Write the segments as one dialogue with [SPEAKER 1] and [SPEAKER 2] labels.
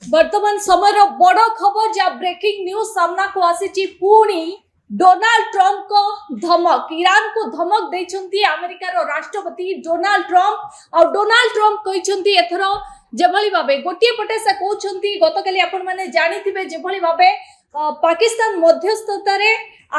[SPEAKER 1] वर्तमान समय बड़ खबर जहाँ ब्रेकिंग न्यूज सामना को आसी पुणी डोनाल्ड ट्रंप को धमक ईरान को धमक देइछंती अमेरिकार राष्ट्रपति डोनाल्ड ट्रंप और डोनाल्ड ट्रंप कहिछंती एथर जेभली भाबे गोटिए पटे से कहउछंती गतकाली आपण माने जानिथिबे जेभली भाबे पाकिस्तान मध्यस्थतार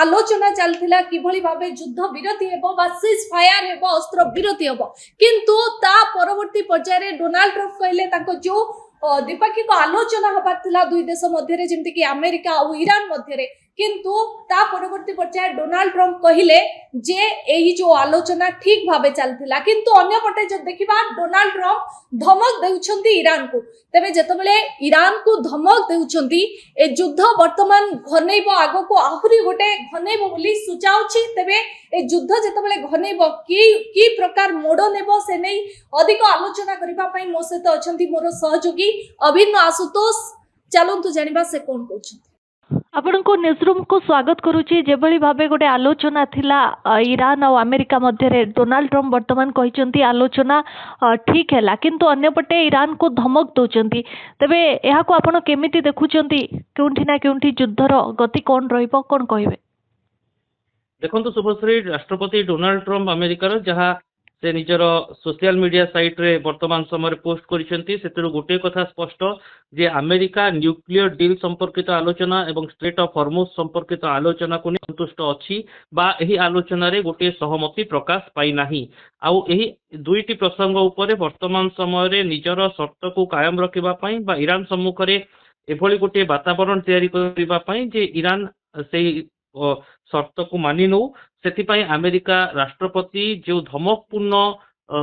[SPEAKER 1] आलोचना चलथिला किभली भाबे युद्ध विरति हेबो बा सीज फायर हेबो अस्त्र विरति हेबो किंतु ता परवर्ती पर्याय डोनाल्ड ट्रंप कहले ताको जो द्विपाक्षिक आलोचना हबार थिला दुई देश मध्य जेमति कि अमेरिका और ईरान मध्य किंतु ता परवर्ती पर्याय डोनाल्ड ट्रंप कहिले जे एही जो आलोचना ठीक भाबे चलथिला किंतु अन्य पटे जो देखिबा डोनाल्ड ट्रंप धमक देउछंती ईरान को तबे जेतबेले ईरान को धमक देउछंती ए युद्ध वर्तमान घनेइबो आगो को आहुरी गोटे घनेइबो बोली सुचाउछि तबे ए युद्ध जेतबेले घनेइबो की प्रकार मोड़ नेबो से नै अधिक आलोचना करिबा पई मो सहित अछंती मोर सहयोगी अभिन्न आशुतोष चलंतु जानिबा से कोन कहउछंती
[SPEAKER 2] आपण को न्यूजरूम को स्वागत करुच्ची जेभली भाबे गोटे आलोचना थिला ईरान और अमेरिका मध्य डोनाल्ड ट्रंप वर्तमान कहिसंती आलोचना ठीक है किंतु अन्यपटे ईरान को धमक दौरान तेबे यहाँ को आपण केमिति देखुचंती केउंठी ना केउंठी युद्धर गति कौन रहिबो कौन कहबे
[SPEAKER 3] देखो शुभश्री राष्ट्रपति डोनाल्ड ट्रंप अमेरिकार जहाँ से निजर सोशल मीडिया साइट रे वर्तमान समय पोस्ट करिसेंती सेतरु गोटे कथा स्पष्ट जे अमेरिका न्यूक्लियर डील संपर्कित आलोचना एवं स्ट्रेट ऑफ हॉर्मुज संपर्कित आलोचना को संतुष्ट अछि बा एही आलोचना रे गोटे सहमति प्रकाश पाई नाही आउ एही दुईटी प्रसंग उपरे वर्तमान समय रे निजर शर्त को कायम रखिबा पई बा ईरान सम्मुख रे एभली गोटे वातावरण तैयारी करिबा पई जे ईरान सेही शर्त को मानि नौ से अमेरिका राष्ट्रपति जो धमकपूर्ण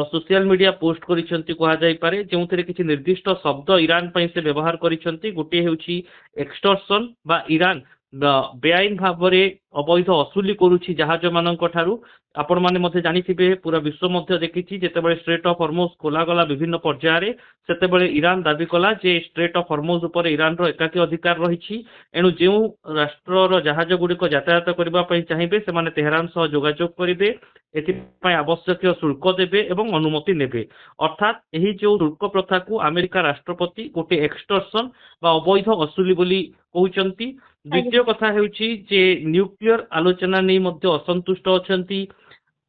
[SPEAKER 3] सोशल मीडिया पोस्ट करिसेंती कहा जाय पारे जो किसी निर्दिष्ट शब्द ईरान पई से व्यवहार करिसेंती गोटे हेउची एक्सटॉर्शन बा ईरान बेआईन भाव में अवैध असुली करुछि जहाज मानक ठारू आपण माने मते जानिथिबे पूरा विश्व मध्य देखिछि जेतेबेले स्ट्रेट ऑफ हॉर्मुज खोला गला विभिन्न पर्याय सेतेबेले ईरान दाबी कला जे स्ट्रेट ऑफ हॉर्मुज उपर ईरान रो एकाकी अधिकार रहिछि एनु जेउ राष्ट्रर जहाज गुड़िक यातायात करबा पई चाहिबे से माने तेहरान सह जोगाजोग करिवे एथिपाई आवश्यक शुल्क देबे एवं अनुमति नेबे अर्थात एही जो शुल्क प्रथा को अमेरिका राष्ट्रपति गोटे एक्सटॉर्शन बा अवैध असुली बोली कहउचंती द्वितीय कथा हेउछि जे न्यूक्लियर आलोचना नै मध्य असंतुष्ट अछंती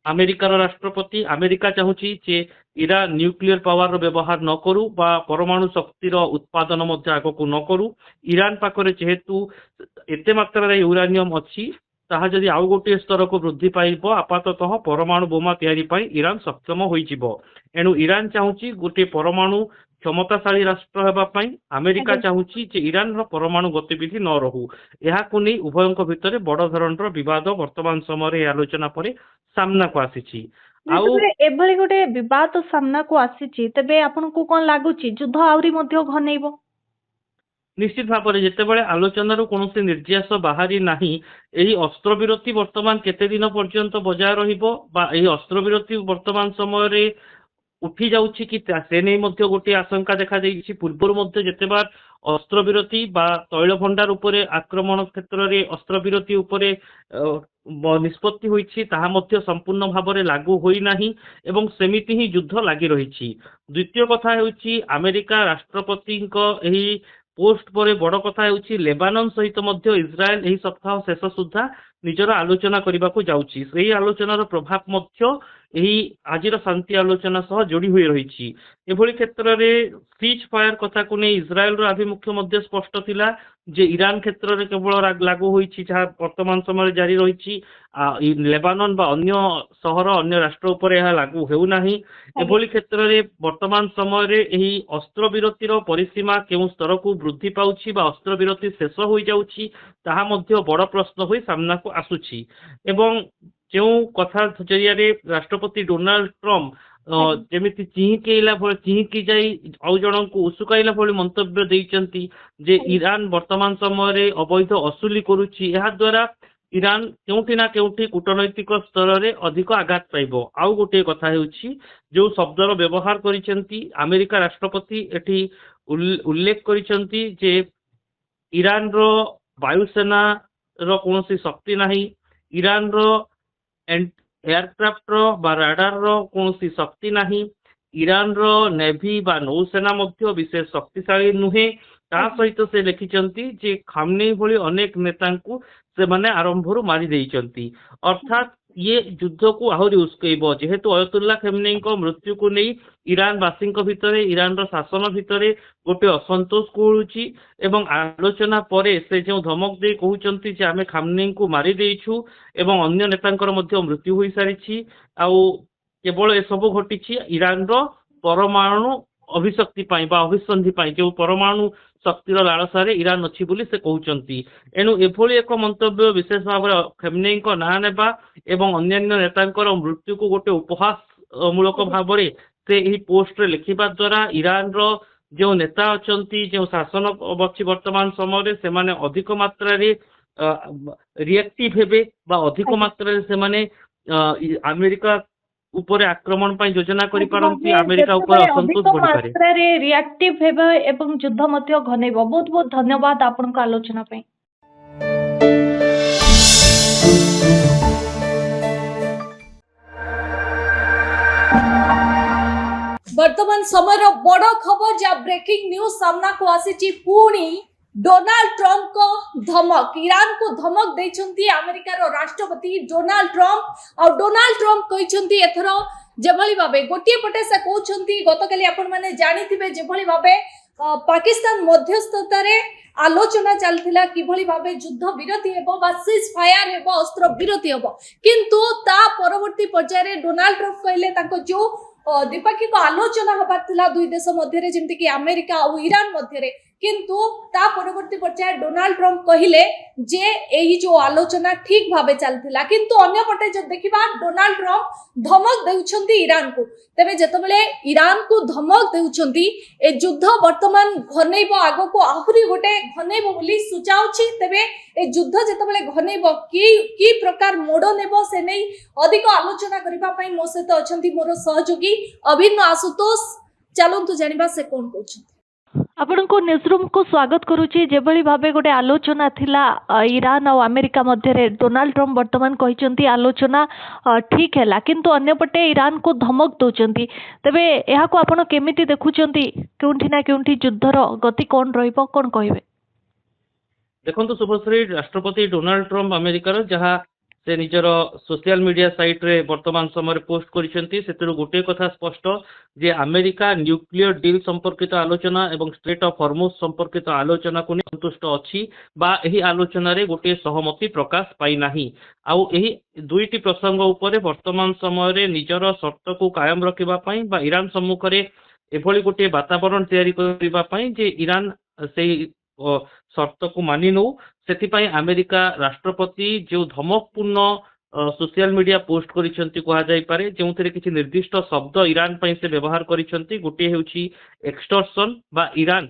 [SPEAKER 3] अमेरिकार राष्ट्रपति अमेरिका चाहूची जे ईरान न्यूक्लियर पावर व्यवहार न करू बा परमाणु शक्तिर उत्पादन मध्य आगको न करू ईरान पाखरे जेहेतु एते मात्रा यूरानियम अच्छी ताहा जदि आउ गोटे स्तर को वृद्धि पाइब आपाततः परमाणु बोमा तैयारी पाई ईरान सक्षम होइजिबो एणु ईरान चाहूची गोटे परमाणु क्षमताशाली राष्ट्र हेबा पई अमेरिका चाहूची जे ईरान रो परमाणु गतिविधि न रहू एहाकु नै उभयक भितरे बड़ धरणर विवाद वर्तमान समय आलोचना परे सामना को आसीची आउ
[SPEAKER 2] एभली गोटे विवाद सामना को आसीची तबे आपन को कोन लागुची युद्ध आउरी मध्य घनेइबो
[SPEAKER 3] निश्चित भाव में जितेबाला आलोचना कौन निर्यास बाहरी नाही यही अस्त्र विरति वर्तमान केते दिन पर्यंत बजाय रहिबो बा एही अस्त्र विरति वर्तमान समय रे उठी जाउछि कि से नै मध्य गोटे आशंका देखा देइछि पूर्वर मध्य जेते बार अस्त्र विरति बा तैल भंडार उपरे आक्रमण क्षेत्र रे अस्त्र विरति उपरे निष्पत्ति होइछि ताहा मध्य संपूर्ण भाव में लागू होई नाही एवं सेमिति ही युद्ध लागि रहिछि द्वितीय कथा हेउछि अमेरिका राष्ट्रपति एही पोस्ट पर बड़ कथा हेउछि लेबानन सहित मध्य इस्राएल एही सप्ताह शेष सुद्धा निजर आलोचना करबा को जाउछि सेही आलोचनार प्रभाव मध्य एही आजिर शांति आलोचना सह जोड़ी हुई रही एभली क्षेत्र में सीज फायर कथा को नहीं इस्राएल रो आभिमुख्य मध्य स्पष्ट थिला जे ईरान क्षेत्र में केवल लागू होइछि जहाँ वर्तमान समय जारी रही लेबानन बा अन्य सहर अन्य राष्ट्र उपर यह लागू हेउ नाही एभली क्षेत्र में वर्तमान समय रे एही अस्त्र विरतिर परिसीमा केउ स्तर को वृद्धि पाउछि बा अस्त्र विरति शेष होई जाउछि ताहा मध्य बड़ प्रश्न होई सामना को आसुछि एवं जो कथा जरिया राष्ट्रपति डोनाल्ड ट्रंप जेमिति चिहिकेला भली चिहिकी जाई आउ जन को उसुकाइला भली मंतव्य देइचंती जे ईरान वर्तमान समय रे अवैध असुली करुछि एहा द्वारा ईरान केउठी ना केउठी कूटनैतिक स्तर रे अधिक आघात पाइबो आउ गोटे कथा हेउछि जो शब्दर व्यवहार करिसेंती अमेरिका राष्ट्रपति एठी उल्लेख करिसेंती जे ईरान रो वायुसेना रो कोनोसी शक्ति नाही ईरान रो एयरक्राफ्ट रो बा राडार रो कोनोसी शक्ति नाही ଇରାନର ନେଭି ବା ନୌସେନା ମଧ୍ୟ ବିଶେଷ ଶକ୍ତିଶାଳୀ ନୁହେଁ। ତା ସହିତ ସେ ଲେଖିଛନ୍ତି ଯେ ଖାମନେଇ ଭଳି ଅନେକ ନେତାଙ୍କୁ ସେମାନେ ଆରମ୍ଭରୁ ମାରି ଦେଇଛନ୍ତି। ଅର୍ଥାତ୍ ଇଏ ଯୁଦ୍ଧକୁ ଆହୁରି ଉସ୍କେଇବ, ଯେହେତୁ ଅୟତୁଲ୍ଲା ଖେମନେଇଙ୍କ ମୃତ୍ୟୁକୁ ନେଇ ଇରାନ ବାସୀଙ୍କ ଭିତରେ, ଇରାନର ଶାସନ ଭିତରେ ଗୋଟେ ଅସନ୍ତୋଷ କୁହୁଳୁଛି ଏବଂ ଆଲୋଚନା ପରେ ସେ ଯେଉଁ ଧମକ ଦେଇ କହୁଛନ୍ତି ଯେ ଆମେ ଖାମନେଇଙ୍କୁ ମାରି ଦେଇଛୁ ଏବଂ ଅନ୍ୟ ନେତାଙ୍କର ମଧ୍ୟ ମୃତ୍ୟୁ ହୋଇସାରିଛି। ଆଉ କେବଳ ଏସବୁ ଘଟିଛି ଇରାନର ପରମାଣୁ ଅଭିଶକ୍ତି ପାଇଁ ବା ଅଭିସନ୍ଧି ପାଇଁ, ଯେଉଁ ପରମାଣୁ ଶକ୍ତିର ଲାଳସାରେ ଇରାନ ଅଛି ବୋଲି ସେ କହୁଛନ୍ତି। ଏଣୁ ଏଭଳି ଏକ ମନ୍ତବ୍ୟ ବିଶେଷ ଭାବରେ ଖେମନେଇଙ୍କ ନାଁ ନେବା ଏବଂ ଅନ୍ୟାନ୍ୟ ନେତାଙ୍କର ମୃତ୍ୟୁକୁ ଗୋଟେ ଉପହାସ ମୂଳକ ଭାବରେ ସେ ଏହି ପୋଷ୍ଟରେ ଲେଖିବା ଦ୍ୱାରା ଇରାନର ଯେଉଁ ନେତା ଅଛନ୍ତି, ଯେଉଁ ଶାସନ ଅଛି ବର୍ତ୍ତମାନ ସମୟରେ, ସେମାନେ ଅଧିକ ମାତ୍ରାରେ ରିଆକ୍ଟିଭ ହେବେ ବା ଅଧିକ ମାତ୍ରାରେ ସେମାନେ ଆମେରିକା ଉପରେ ଆକ୍ରମଣ ପାଇଁ ଯୋଜନା କରିପାରନ୍ତି, ଆମେରିକା ଉପରେ ଅସନ୍ତୋଷ ବଢିପାରେ।
[SPEAKER 2] ମାତ୍ରାରେ ରିଆକ୍ଟିଭ ହେବେ ଏବଂ ଯୁଦ୍ଧ ମଧ୍ୟ ଘନେଇବ। ବହୁତ ବହୁତ ଧନ୍ୟବାଦ ଆପଣଙ୍କ ଆଲୋଚନା ପାଇଁ।
[SPEAKER 1] ବର୍ତ୍ତମାନ ସମୟର ବଡ଼ ଖବର ଯାହା ବ୍ରେକିଂ ନ୍ୟୁଜ ସାମ୍ନାକୁ ଆସିଛି, ପୁଣି ଡୋନାଲ୍ଡ ଟ୍ରମ୍ପଙ୍କ ଧମକ, ଇରାନକୁ ଧମକ ଦେଇଛନ୍ତି ଆମେରିକାର ରାଷ୍ଟ୍ରପତି ଡୋନାଲ୍ଡ ଟ୍ରମ୍ପ। ଆଉ ଡୋନାଲ୍ଡ ଟ୍ରମ୍ପ କହିଛନ୍ତି ଏଥର ଯେଭଳି ଭାବେ ଗୋଟିଏ ପଟେ ସେ କହୁଛନ୍ତି, ଗତକାଲି ଆପଣମାନେ ଜାଣିଥିବେ ଯେଭଳି ଭାବେ ପାକିସ୍ତାନ ମଧ୍ୟସ୍ଥତାରେ ଆଲୋଚନା ଚାଲିଥିଲା କିଭଳି ଭାବେ ଯୁଦ୍ଧ ବିରତି ହେବ ବା ସିଜ୍ ଫାୟାର ହେବ, ଅସ୍ତ୍ର ବିରତି ହେବ, କିନ୍ତୁ ତା ପରବର୍ତ୍ତୀ ପର୍ଯ୍ୟାୟରେ ଡୋନାଲ୍ଡ ଟ୍ରମ୍ପ କହିଲେ ତାଙ୍କ ଯେଉଁ ଦ୍ୱିପାକ୍ଷିକ ଆଲୋଚନା ହେବାର ଥିଲା ଦୁଇ ଦେଶ ମଧ୍ୟରେ, ଯେମିତିକି ଆମେରିକା ଆଉ ଇରାନ ମଧ୍ୟରେ, କିନ୍ତୁ ତା ପରବର୍ତ୍ତୀ ପର୍ଯ୍ୟାୟରେ ଡୋନାଲ୍ଡ ଟ୍ରମ୍ପ କହିଲେ ଯେ ଏହି ଯେଉଁ ଆଲୋଚନା ଠିକ ଭାବେ ଚାଲିଥିଲା। କିନ୍ତୁ ଅନ୍ୟପଟେ ଯଦି ଦେଖିବା, ଡୋନାଲ୍ଡ ଟ୍ରମ୍ପ ଧମକ ଦେଉଛନ୍ତି ଇରାନକୁ। ତେବେ ଯେତେବେଳେ ଇରାନକୁ ଧମକ ଦେଉଛନ୍ତି, ଏ ଯୁଦ୍ଧ ବର୍ତ୍ତମାନ ଘନେଇବ, ଆଗକୁ ଆହୁରି ଗୋଟେ ଘନେଇବ ବୋଲି ସୂଚାଉଛି। ତେବେ ଏ ଯୁଦ୍ଧ ଯେତେବେଳେ ଘନେଇବ, କି ପ୍ରକାର ମୋଡ଼ ନେବ, ସେ ନେଇ ଅଧିକ ଆଲୋଚନା କରିବା ପାଇଁ ମୋ ସହିତ ଅଛନ୍ତି ମୋର ସହଯୋଗୀ ଅଭିନ୍ନ ଆଶୁତୋଷ। ଚାଲନ୍ତୁ ଜାଣିବା ସେ କଣ କହୁଛନ୍ତି।
[SPEAKER 2] ଆପଣଙ୍କୁ ନ୍ୟୁଜରୁମକୁ ସ୍ୱାଗତ କରୁଛି। ଯେଭଳି ଭାବେ ଗୋଟେ ଆଲୋଚନା ଥିଲା ଇରାନ ଆଉ ଆମେରିକା ମଧ୍ୟରେ, ଡୋନାଲ୍ଡ ଟ୍ରମ୍ପ ବର୍ତ୍ତମାନ କହିଛନ୍ତି ଆଲୋଚନା ଠିକ ହେଲା, କିନ୍ତୁ ଅନ୍ୟପଟେ ଇରାନକୁ ଧମକ ଦେଉଛନ୍ତି। ତେବେ ଏହାକୁ ଆପଣ କେମିତି ଦେଖୁଛନ୍ତି? କେଉଁଠି ନା କେଉଁଠି ଯୁଦ୍ଧର ଗତି କଣ ରହିବ, କଣ କହିବେ?
[SPEAKER 3] ଦେଖନ୍ତୁ ଶୁଭଶ୍ରୀ, ରାଷ୍ଟ୍ରପତି ଡୋନାଲ୍ଡ ଟ୍ରମ୍ପ ଆମେରିକାର ଯାହା ସେ ନିଜର ସୋସିଆଲ ମିଡିଆ ସାଇଟ୍ରେ ବର୍ତ୍ତମାନ ସମୟରେ ପୋଷ୍ଟ କରିଛନ୍ତି, ସେଥିରୁ ଗୋଟିଏ କଥା ସ୍ପଷ୍ଟ ଯେ ଆମେରିକା ନ୍ୟୁକ୍ଲିୟର ଡିଲ୍ ସମ୍ପର୍କିତ ଆଲୋଚନା ଏବଂ ଷ୍ଟ୍ରେଟ୍ ଅଫ୍ ହର୍ମୁଜ ସମ୍ପର୍କିତ ଆଲୋଚନାକୁ ନେଇ ସନ୍ତୁଷ୍ଟ ଅଛି ବା ଏହି ଆଲୋଚନାରେ ଗୋଟିଏ ସହମତି ପ୍ରକାଶ ପାଇନାହିଁ। ଆଉ ଏହି ଦୁଇଟି ପ୍ରସଙ୍ଗ ଉପରେ ବର୍ତ୍ତମାନ ସମୟରେ ନିଜର ସର୍ତ୍ତକୁ କାୟମ ରଖିବା ପାଇଁ ବା ଇରାନ ସମ୍ମୁଖରେ ଏଭଳି ଗୋଟିଏ ବାତାବରଣ ତିଆରି କରିବା ପାଇଁ ଯେ ଇରାନ ସେଇ ସର୍ତ୍ତକୁ ମାନି ନେଉ, ସେଥିପାଇଁ ଆମେରିକା ରାଷ୍ଟ୍ରପତି ଯେଉଁ ଧମକପୂର୍ଣ୍ଣ ସୋସିଆଲ ମିଡିଆ ପୋଷ୍ଟ କରିଛନ୍ତି କୁହାଯାଇପାରେ, ଯେଉଁଥିରେ କିଛି ନିର୍ଦ୍ଦିଷ୍ଟ ଶବ୍ଦ ଇରାନ ପାଇଁ ସେ ବ୍ୟବହାର କରିଛନ୍ତି। ଗୋଟିଏ ହେଉଛି ଏକ୍ସଟର୍ସନ ବା ଇରାନ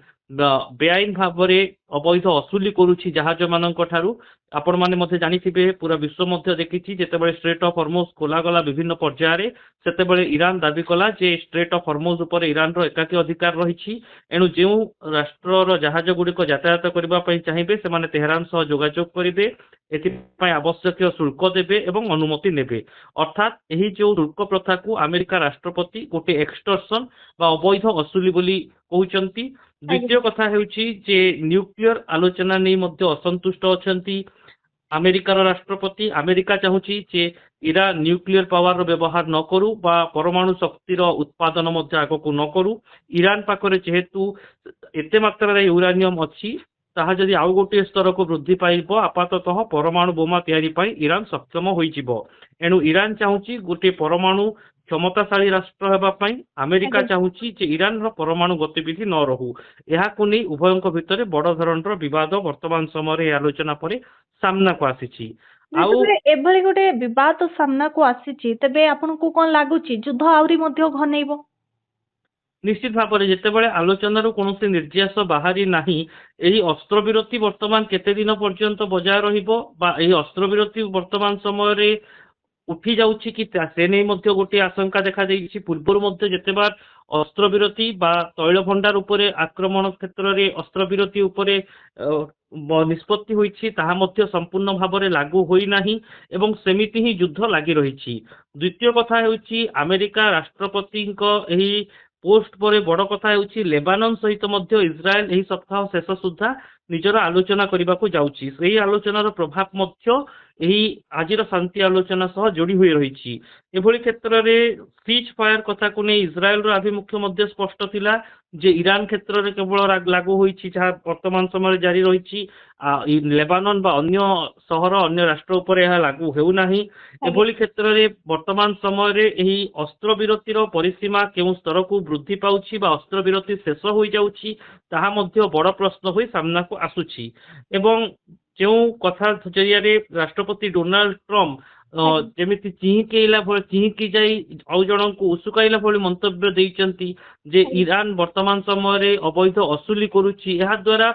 [SPEAKER 3] ବେଆଇନ ଭାବରେ ଅବୈଧ ଅସୁଲି କରୁଛି ଜାହାଜମାନଙ୍କ ଠାରୁ। ଆପଣମାନେ ମଧ୍ୟ ଜାଣିଥିବେ, ପୁରା ବିଶ୍ୱ ମଧ୍ୟ ଦେଖିଛି, ଯେତେବେଳେ ଷ୍ଟ୍ରେଟ୍ ଅଫ୍ ହର୍ମୁଜ ଖୋଲାଗଲା ବିଭିନ୍ନ ପର୍ଯ୍ୟାୟରେ, ସେତେବେଳେ ଇରାନ ଦାବି କଲା ଯେ ଷ୍ଟ୍ରେଟ୍ ଅଫ୍ ହର୍ମୁଜ ଉପରେ ଇରାନର ଏକାକୀ ଅଧିକାର ରହିଛି। ଏଣୁ ଯେଉଁ ରାଷ୍ଟ୍ରର ଜାହାଜ ଗୁଡ଼ିକ ଯାତାୟାତ କରିବା ପାଇଁ ଚାହିଁବେ, ସେମାନେ ତେହେରାନ ସହ ଯୋଗାଯୋଗ କରିବେ, ଏଥିପାଇଁ ଆବଶ୍ୟକୀୟ ଶୁଳ୍କ ଦେବେ ଏବଂ ଅନୁମତି ନେବେ। ଅର୍ଥାତ୍ ଏହି ଯେଉଁ ଶୁଳ୍କ ପ୍ରଥାକୁ ଆମେରିକା ରାଷ୍ଟ୍ରପତି ଗୋଟିଏ ଏକ୍ସଟର୍ସନ ବା ଅବୈଧ ଅସୁଲି ବୋଲି କହୁଛନ୍ତି। ଦ୍ୱିତୀୟ କଥା ହେଉଛି ଯେ ନ୍ୟୁକ୍ଲିୟର ଆଲୋଚନା ନେଇ ମଧ୍ୟ ଅସନ୍ତୁଷ୍ଟ ଅଛନ୍ତି ଆମେରିକାର ରାଷ୍ଟ୍ରପତି। ଆମେରିକା ଚାହୁଁଛି ଯେ ଇରାନ ନ୍ୟୁକ୍ଲିୟର ପାୱାରର ବ୍ୟବହାର ନ କରୁ ବା ପରମାଣୁ ଶକ୍ତିର ଉତ୍ପାଦନ ମଧ୍ୟ ଆଗକୁ ନ କରୁ। ଇରାନ ପାଖରେ ଯେହେତୁ ଏତେ ମାତ୍ରାରେ ୟୁରାନିୟମ ଅଛି, ତାହା ଯଦି ଆଉ ଗୋଟିଏ ସ୍ତରକୁ ବୃଦ୍ଧି ପାଇବ, ଆପାତତଃ ପରମାଣୁ ବୋମା ତିଆରି ପାଇଁ ଇରାନ ସକ୍ଷମ ହୋଇଯିବ। ଏଣୁ ଇରାନ ଚାହୁଁଛି ଗୋଟିଏ ପରମାଣୁ କ୍ଷମତାଶାଳୀ ରାଷ୍ଟ୍ର ହେବା ପାଇଁ। ଆମେରିକା ଚାହୁଁଛି ଯେ ଇରାନର ପରମାଣୁ ଗତିବିଧି ନ ରହୁ। ଏହାକୁ ନେଇ ଉଭୟଙ୍କ ଭିତରେ ବଡ଼ ଧରଣର ବିବାଦ ବର୍ତ୍ତମାନ ସମୟରେ ଏହି ଆଲୋଚନା ପରେ ସାମ୍ନାକୁ ଆସିଛି। ଆଉ
[SPEAKER 2] ଏଭଳି ଗୋଟେ ବିବାଦ ସାମ୍ନାକୁ ଆସିଛି, ତେବେ ଆପଣଙ୍କୁ କଣ ଲାଗୁଛି ଯୁଦ୍ଧ ଆହୁରି ମଧ୍ୟ ଘନେଇବ?
[SPEAKER 3] ନିଶ୍ଚିତ ଭାବରେ ଯେତେବେଳେ ଆଲୋଚନାରୁ କୌଣସି ନିର୍ଯାସ ବାହାରି ନାହିଁ, ଏହି ଅସ୍ତ୍ରବିରତି ବର୍ତ୍ତମାନ କେତେ ଦିନ ପର୍ଯ୍ୟନ୍ତ ବଜାୟ ରହିବ ବା ଏହି ଅସ୍ତ୍ରବିରତି ବର୍ତ୍ତମାନ ସମୟରେ ଉଠି ଯାଉଛି କି ସେ ନେଇ ମଧ୍ୟ ଗୋଟିଏ ଆଶଙ୍କା ଦେଖାଦେଇଛି। ପୂର୍ବରୁ ମଧ୍ୟ ଯେତେବେଳେ ଅସ୍ତ୍ରବିରତି ବା ତୈଳ ଭଣ୍ଡାର ଉପରେ ଆକ୍ରମଣ କ୍ଷେତ୍ରରେ ଅସ୍ତ୍ରବିରତି ଉପରେ ନିଷ୍ପତ୍ତି ହୋଇଛି ତାହା ମଧ୍ୟ ସମ୍ପୂର୍ଣ୍ଣ ଭାବରେ ଲାଗୁ ହୋଇନାହିଁ ଏବଂ ସେମିତି ହିଁ ଯୁଦ୍ଧ ଲାଗି ରହିଛି। ଦ୍ୱିତୀୟ କଥା ହେଉଛି ଆମେରିକା ରାଷ୍ଟ୍ରପତିଙ୍କ ଏହି ପୋଷ୍ଟ ପରେ ବଡ଼ କଥା ହେଉଛି ଲେବାନନ ସହିତ ମଧ୍ୟ ଇସ୍ରାଏଲ ଏହି ସପ୍ତାହ ଶେଷ ସୁଦ୍ଧା ନିଜର ଆଲୋଚନା କରିବାକୁ ଯାଉଛି। ସେହି ଆଲୋଚନାର ପ୍ରଭାବ ମଧ୍ୟ ଏହି ଆଜିର ଶାନ୍ତି ଆଲୋଚନା ସହ ଯୋଡ଼ି ହୋଇ ରହିଛି। ଏଭଳି କ୍ଷେତ୍ରରେ ସିଜ୍ ଫାୟାର କଥାକୁ ନେଇ ଇସ୍ରାଏଲର ଆଭିମୁଖ୍ୟ ମଧ୍ୟ ସ୍ପଷ୍ଟ ଥିଲା ଯେ ଇରାନ କ୍ଷେତ୍ରରେ କେବଳ ଲାଗୁ ହୋଇଛି ଯାହା ବର୍ତ୍ତମାନ ସମୟରେ ଜାରି ରହିଛି, ଲେବାନନ ବା ଅନ୍ୟ ସହର ଅନ୍ୟ ରାଷ୍ଟ୍ର ଉପରେ ଏହା ଲାଗୁ ହେଉନାହିଁ। ଏଭଳି କ୍ଷେତ୍ରରେ ବର୍ତ୍ତମାନ ସମୟରେ ଏହି ଅସ୍ତ୍ରବିରତିର ପରିସୀମା କେଉଁ ସ୍ତରକୁ ବୃଦ୍ଧି ପାଉଛି ବା ଅସ୍ତ୍ରବିରତି ଶେଷ ହୋଇଯାଉଛି ତାହା ମଧ୍ୟ ବଡ଼ ପ୍ରଶ୍ନ ହୋଇ ସାମ୍ନାକୁ ଆସୁଛି। ଏବଂ ଯେଉଁ କଥା ଜରିଆରେ ରାଷ୍ଟ୍ରପତି ଡୋନାଲ୍ଡ ଟ୍ରମ୍ପ ଯେମିତି ଚିହିଁକି ଯାଇ ଆଉ ଜଣଙ୍କୁ ଉସୁକାଇଲା ଭଳି ମନ୍ତବ୍ୟ ଦେଇଛନ୍ତି ଯେ ଇରାନ ବର୍ତ୍ତମାନ ସମୟରେ ଅବୈଧ ଅସୁଲି କରୁଛି, ଏହା ଦ୍ୱାରା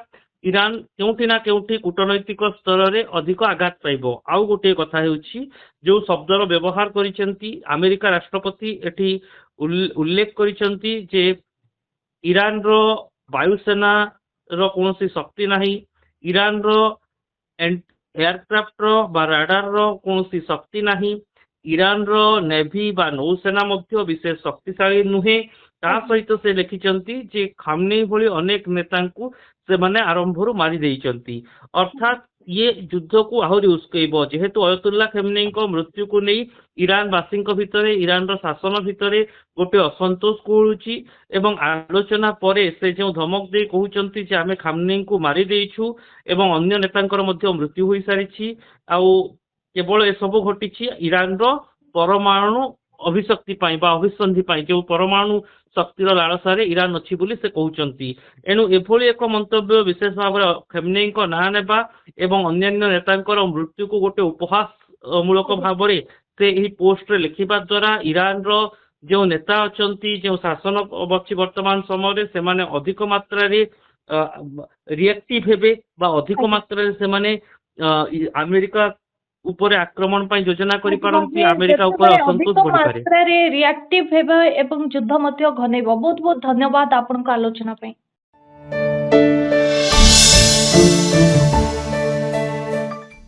[SPEAKER 3] ଇରାନ କେଉଁଠି ନା କେଉଁଠି କୂଟନୈତିକ ସ୍ତରରେ ଅଧିକ ଆଘାତ ପାଇବ। ଆଉ ଗୋଟିଏ କଥା ହେଉଛି ଯେଉଁ ଶବ୍ଦର ବ୍ୟବହାର କରିଛନ୍ତି ଆମେରିକା ରାଷ୍ଟ୍ରପତି ଏଠି ଉଲ୍ଲେଖ କରିଛନ୍ତି ଯେ ଇରାନର ବାୟୁସେନାର କୌଣସି ଶକ୍ତି ନାହିଁ, ଇରାନର ଏୟାରକ୍ରାଫ୍ଟର ବା ରାଡାରର କୌଣସି ଶକ୍ତି ନାହିଁ, ଇରାନର ନେଭି ବା ନୌସେନା ମଧ୍ୟ ବିଶେଷ ଶକ୍ତିଶାଳୀ ନୁହେଁ। ତା ସହିତ ସେ ଲେଖିଛନ୍ତି ଯେ ଖାମନେଇ ଭଳି ଅନେକ ନେତାଙ୍କୁ ସେମାନେ ଆରମ୍ଭରୁ ମାରି ଦେଇଛନ୍ତି। ଅର୍ଥାତ୍ ଇଏ ଯୁଦ୍ଧକୁ ଆହୁରି ଉସ୍କେଇବ ଯେହେତୁ ଅୟତୁଲ୍ଲା ଖେମନେଇଙ୍କ ମୃତ୍ୟୁକୁ ନେଇ ଇରାନବାସୀଙ୍କ ଭିତରେ ଇରାନର ଶାସନ ଭିତରେ ଗୋଟେ ଅସନ୍ତୋଷ କୁହୁଳୁଛି ଏବଂ ଆଲୋଚନା ପରେ ସେ ଯେଉଁ ଧମକ ଦେଇ କହୁଛନ୍ତି ଯେ ଆମେ ଖାମନେଇଙ୍କୁ ମାରି ଦେଇଛୁ ଏବଂ ଅନ୍ୟ ନେତାଙ୍କର ମଧ୍ୟ ମୃତ୍ୟୁ ହୋଇସାରିଛି, ଆଉ କେବଳ ଏସବୁ ଘଟିଛି ଇରାନର ପରମାଣୁ ଅଭିଶକ୍ତି ପାଇଁ ବା ଅଭିସନ୍ଧି ପାଇଁ, ଯେଉଁ ପରମାଣୁ ଶକ୍ତିର ଲାଳସାରେ ଇରାନ ଅଛି ବୋଲି ସେ କହୁଛନ୍ତି। ଏଣୁ ଏଭଳି ଏକ ମନ୍ତବ୍ୟ ବିଶେଷ ଭାବରେ ଖେମନେଇଙ୍କ ନାଁ ନେବା ଏବଂ ଅନ୍ୟାନ୍ୟ ନେତାଙ୍କର ମୃତ୍ୟୁକୁ ଗୋଟେ ଉପହାସ ମୂଳକ ଭାବରେ ସେ ଏହି ପୋଷ୍ଟରେ ଲେଖିବା ଦ୍ୱାରା ଇରାନର ଯେଉଁ ନେତା ଅଛନ୍ତି, ଯେଉଁ ଶାସନ ଅଛି ବର୍ତ୍ତମାନ ସମୟରେ ସେମାନେ ଅଧିକ ମାତ୍ରାରେ ରିଆକ୍ଟିଭ ହେବେ ବା ଅଧିକ ମାତ୍ରାରେ ସେମାନେ ଆମେରିକା ଉପରେ ଆକ୍ରମଣ ପାଇଁ ଯୋଜନା କରିପାରନ୍ତି, ଆମେରିକା ଉପରେ ଅସନ୍ତୋଷ ବଢିପାରେ।
[SPEAKER 2] ରିଆକ୍ଟିଭ ହେବା ଏବଂ ଯୁଦ୍ଧ ମଧ୍ୟ ଘନେଇବ। ବହୁତ ବହୁତ ଧନ୍ୟବାଦ ଆପଣଙ୍କ ଆଲୋଚନା ପାଇଁ।